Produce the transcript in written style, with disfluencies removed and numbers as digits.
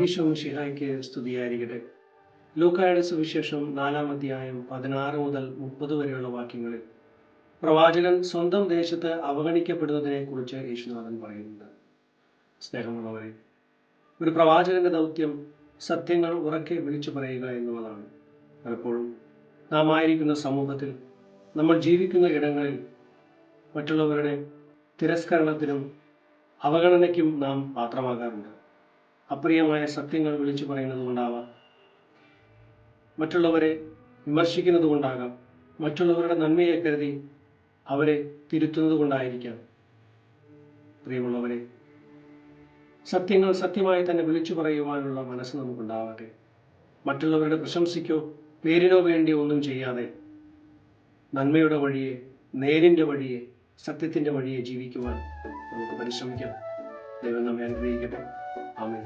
ഈശോ മിശിഹായ്ക്ക് സ്തുതിയായിരിക്കട്ടെ. ലൂക്കായുടെ സുവിശേഷം 4-ാം അധ്യായം 16 മുതൽ 30 വരെയുള്ള വാക്യങ്ങളിൽ പ്രവാചകൻ സ്വന്തം ദേശത്ത് അവഗണിക്കപ്പെടുന്നതിനെ കുറിച്ച് യേശുനാഥൻ പറയുന്നുണ്ട്. സ്നേഹമുള്ളവരെ, ഒരു പ്രവാചകന്റെ ദൗത്യം സത്യങ്ങൾ ഉറക്കെ വിളിച്ചു പറയുക എന്നുള്ളതാണ്. പലപ്പോഴും നാം ആയിരിക്കുന്ന സമൂഹത്തിൽ, നമ്മൾ ജീവിക്കുന്ന ഇടങ്ങളിൽ മറ്റുള്ളവരുടെ തിരസ്കരണത്തിനും അവഗണനയ്ക്കും നാം പാത്രമാകാറുണ്ട്. അപ്രിയമായ സത്യങ്ങൾ വിളിച്ചു പറയുന്നത് കൊണ്ടാവാം, മറ്റുള്ളവരെ വിമർശിക്കുന്നത് കൊണ്ടാകാം, മറ്റുള്ളവരുടെ നന്മയെ കരുതി അവരെ തിരുത്തുന്നത് കൊണ്ടായിരിക്കാം. പ്രിയമുള്ളവരെ, സത്യങ്ങൾ സത്യമായി തന്നെ വിളിച്ചു പറയുവാനുള്ള മനസ്സ് നമുക്കുണ്ടാവട്ടെ. മറ്റുള്ളവരുടെ പ്രശംസയ്ക്കോ പേരിനോ വേണ്ടി ഒന്നും ചെയ്യാതെ നന്മയുടെ വഴിയെ, നേരിൻ്റെ വഴിയെ, സത്യത്തിൻ്റെ വഴിയെ ജീവിക്കുവാൻ നമുക്ക് പരിശ്രമിക്കാം. ദൈവം നമ്മെ അനുഗ്രഹിക്കട്ടെ. ആമേൻ.